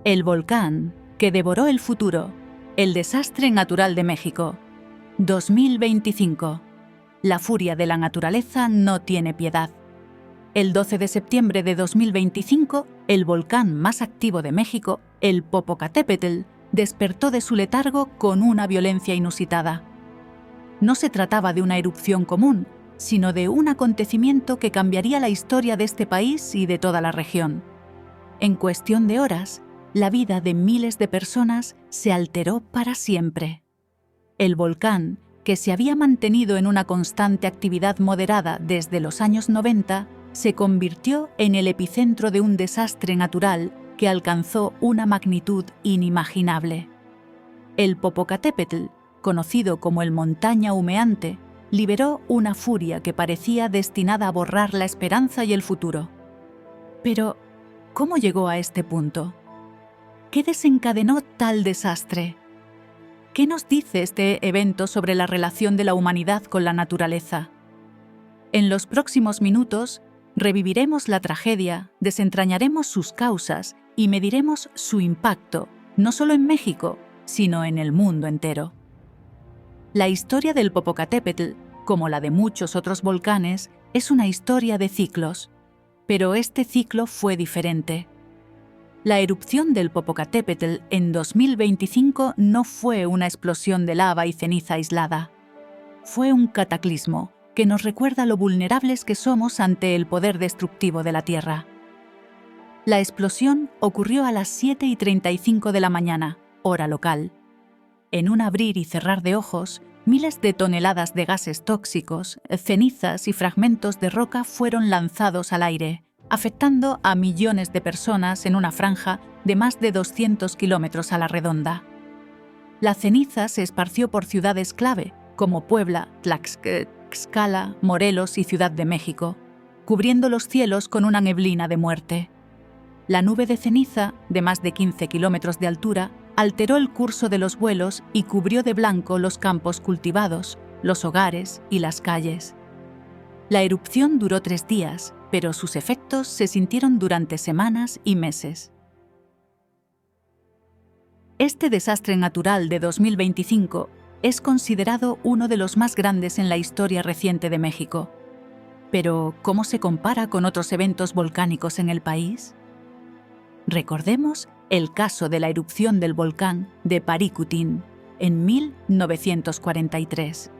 El volcán que devoró el futuro. El desastre natural de México. 2025. La furia de la naturaleza no tiene piedad. El 12 de septiembre de 2025, el volcán más activo de México, el Popocatépetl, despertó de su letargo con una violencia inusitada. No se trataba de una erupción común, sino de un acontecimiento que cambiaría la historia de este país y de toda la región. En cuestión de horas, la vida de miles de personas se alteró para siempre. El volcán, que se había mantenido en una constante actividad moderada desde los años 90, se convirtió en el epicentro de un desastre natural que alcanzó una magnitud inimaginable. El Popocatépetl, conocido como el Montaña Humeante, liberó una furia que parecía destinada a borrar la esperanza y el futuro. Pero, ¿cómo llegó a este punto? ¿Qué desencadenó tal desastre? ¿Qué nos dice este evento sobre la relación de la humanidad con la naturaleza? En los próximos minutos, reviviremos la tragedia, desentrañaremos sus causas y mediremos su impacto, no solo en México, sino en el mundo entero. La historia del Popocatépetl, como la de muchos otros volcanes, es una historia de ciclos, pero este ciclo fue diferente. La erupción del Popocatépetl en 2025 no fue una explosión de lava y ceniza aislada. Fue un cataclismo que nos recuerda lo vulnerables que somos ante el poder destructivo de la Tierra. La explosión ocurrió a las 7:35 de la mañana, hora local. En un abrir y cerrar de ojos, miles de toneladas de gases tóxicos, cenizas y fragmentos de roca fueron lanzados al aire, afectando a millones de personas en una franja de más de 200 kilómetros a la redonda. La ceniza se esparció por ciudades clave, como Puebla, Tlaxcala, Morelos y Ciudad de México, cubriendo los cielos con una neblina de muerte. La nube de ceniza, de más de 15 kilómetros de altura, alteró el curso de los vuelos y cubrió de blanco los campos cultivados, los hogares y las calles. La erupción duró 3 días, pero sus efectos se sintieron durante semanas y meses. Este desastre natural de 2025 es considerado uno de los más grandes en la historia reciente de México. Pero, ¿cómo se compara con otros eventos volcánicos en el país? Recordemos el caso de la erupción del volcán de Paricutín en 1943.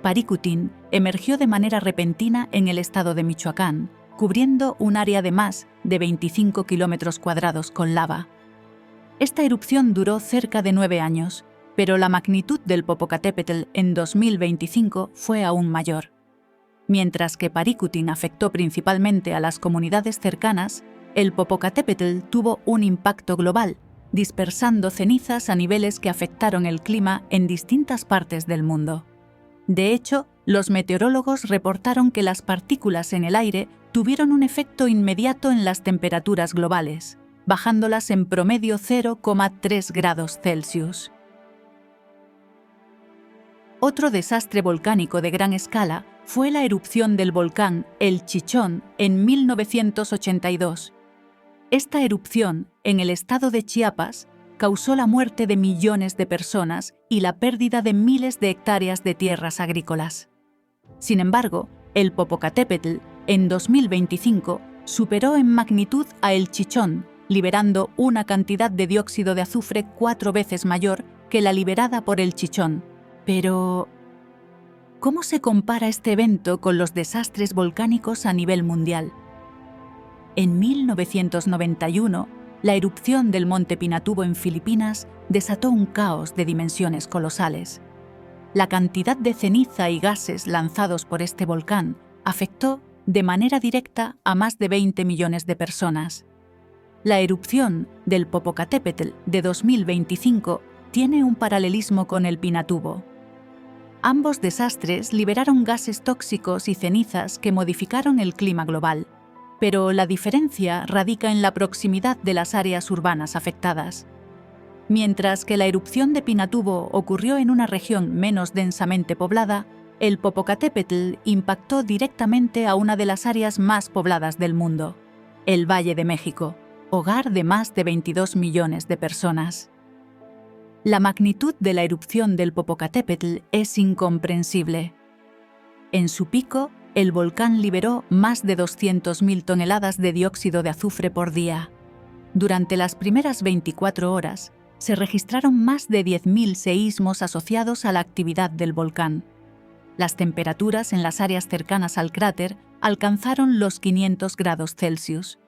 Paricutín emergió de manera repentina en el estado de Michoacán, cubriendo un área de más de 25 kilómetros cuadrados con lava. Esta erupción duró cerca de 9 años, pero la magnitud del Popocatépetl en 2025 fue aún mayor. Mientras que Paricutín afectó principalmente a las comunidades cercanas, el Popocatépetl tuvo un impacto global, dispersando cenizas a niveles que afectaron el clima en distintas partes del mundo. De hecho, los meteorólogos reportaron que las partículas en el aire tuvieron un efecto inmediato en las temperaturas globales, bajándolas en promedio 0,3 grados Celsius. Otro desastre volcánico de gran escala fue la erupción del volcán El Chichón en 1982. Esta erupción, en el estado de Chiapas, causó la muerte de millones de personas y la pérdida de miles de hectáreas de tierras agrícolas. Sin embargo, el Popocatépetl, en 2025, superó en magnitud a El Chichón, liberando una cantidad de dióxido de azufre 4 veces mayor que la liberada por El Chichón. Pero, ¿cómo se compara este evento con los desastres volcánicos a nivel mundial? En 1991, la erupción del Monte Pinatubo en Filipinas desató un caos de dimensiones colosales. La cantidad de ceniza y gases lanzados por este volcán afectó de manera directa a más de 20 millones de personas. La erupción del Popocatépetl de 2025 tiene un paralelismo con el Pinatubo. Ambos desastres liberaron gases tóxicos y cenizas que modificaron el clima global, pero la diferencia radica en la proximidad de las áreas urbanas afectadas. Mientras que la erupción de Pinatubo ocurrió en una región menos densamente poblada, el Popocatépetl impactó directamente a una de las áreas más pobladas del mundo, el Valle de México, hogar de más de 22 millones de personas. La magnitud de la erupción del Popocatépetl es incomprensible. En su pico, el volcán liberó más de 200.000 toneladas de dióxido de azufre por día. Durante las primeras 24 horas, se registraron más de 10.000 seísmos asociados a la actividad del volcán. Las temperaturas en las áreas cercanas al cráter alcanzaron los 500 grados Celsius.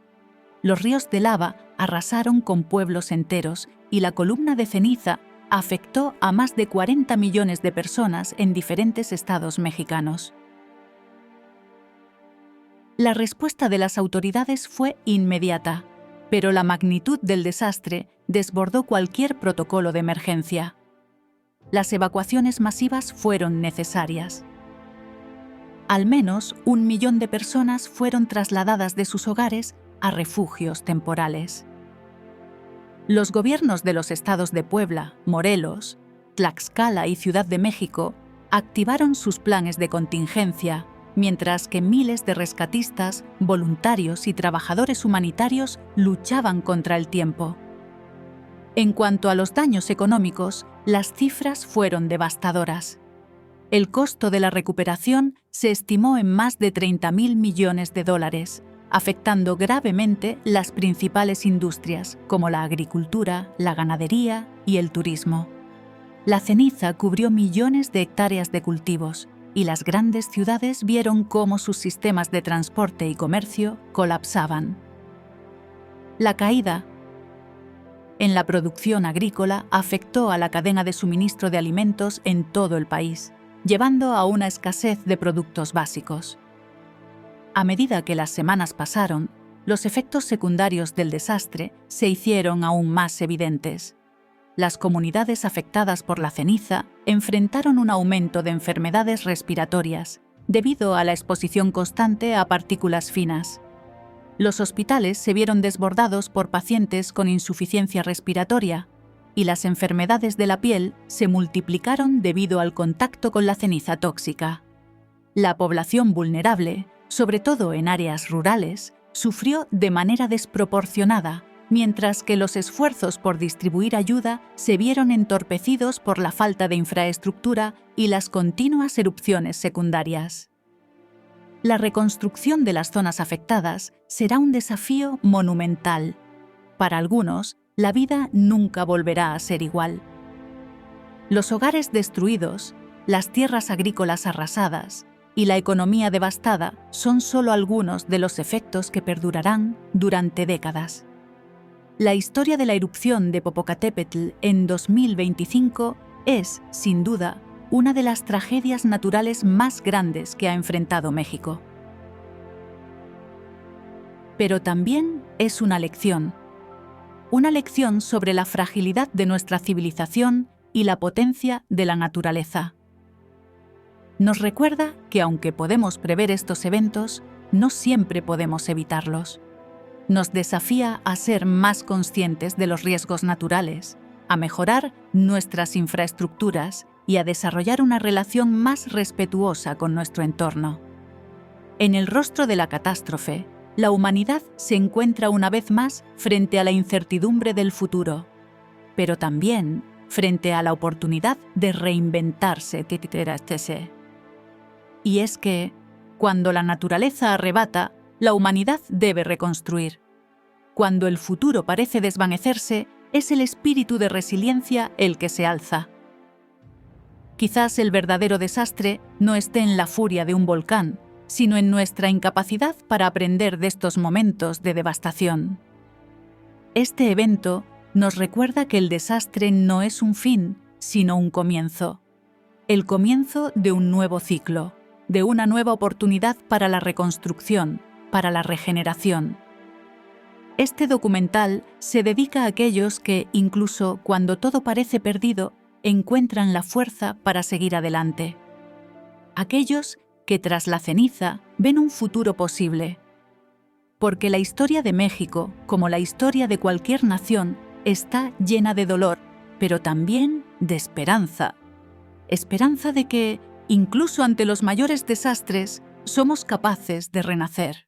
Los ríos de lava arrasaron con pueblos enteros y la columna de ceniza afectó a más de 40 millones de personas en diferentes estados mexicanos. La respuesta de las autoridades fue inmediata, pero la magnitud del desastre desbordó cualquier protocolo de emergencia. Las evacuaciones masivas fueron necesarias. Al menos 1 millón de personas fueron trasladadas de sus hogares a refugios temporales. Los gobiernos de los estados de Puebla, Morelos, Tlaxcala y Ciudad de México activaron sus planes de contingencia, mientras que miles de rescatistas, voluntarios y trabajadores humanitarios luchaban contra el tiempo. En cuanto a los daños económicos, las cifras fueron devastadoras. El costo de la recuperación se estimó en más de 30.000 millones de dólares, afectando gravemente las principales industrias como la agricultura, la ganadería y el turismo. La ceniza cubrió millones de hectáreas de cultivos y las grandes ciudades vieron cómo sus sistemas de transporte y comercio colapsaban. La caída en la producción agrícola afectó a la cadena de suministro de alimentos en todo el país, llevando a una escasez de productos básicos. A medida que las semanas pasaron, los efectos secundarios del desastre se hicieron aún más evidentes. Las comunidades afectadas por la ceniza enfrentaron un aumento de enfermedades respiratorias debido a la exposición constante a partículas finas. Los hospitales se vieron desbordados por pacientes con insuficiencia respiratoria y las enfermedades de la piel se multiplicaron debido al contacto con la ceniza tóxica. La población vulnerable, sobre todo en áreas rurales, sufrió de manera desproporcionada, mientras que los esfuerzos por distribuir ayuda se vieron entorpecidos por la falta de infraestructura y las continuas erupciones secundarias. La reconstrucción de las zonas afectadas será un desafío monumental. Para algunos, la vida nunca volverá a ser igual. Los hogares destruidos, las tierras agrícolas arrasadas y la economía devastada son solo algunos de los efectos que perdurarán durante décadas. La historia de la erupción de Popocatépetl en 2025 es, sin duda, una de las tragedias naturales más grandes que ha enfrentado México. Pero también es una lección sobre la fragilidad de nuestra civilización y la potencia de la naturaleza. Nos recuerda que aunque podemos prever estos eventos, no siempre podemos evitarlos. Nos desafía a ser más conscientes de los riesgos naturales, a mejorar nuestras infraestructuras y a desarrollar una relación más respetuosa con nuestro entorno. En el rostro de la catástrofe, la humanidad se encuentra una vez más frente a la incertidumbre del futuro, pero también frente a la oportunidad de reinventarse. Y es que, cuando la naturaleza arrebata, la humanidad debe reconstruir. Cuando el futuro parece desvanecerse, es el espíritu de resiliencia el que se alza. Quizás el verdadero desastre no esté en la furia de un volcán, sino en nuestra incapacidad para aprender de estos momentos de devastación. Este evento nos recuerda que el desastre no es un fin, sino un comienzo. El comienzo de un nuevo ciclo, de una nueva oportunidad para la reconstrucción, para la regeneración. Este documental se dedica a aquellos que, incluso cuando todo parece perdido, encuentran la fuerza para seguir adelante. Aquellos que tras la ceniza ven un futuro posible. Porque la historia de México, como la historia de cualquier nación, está llena de dolor, pero también de esperanza. Esperanza de que, incluso ante los mayores desastres, somos capaces de renacer.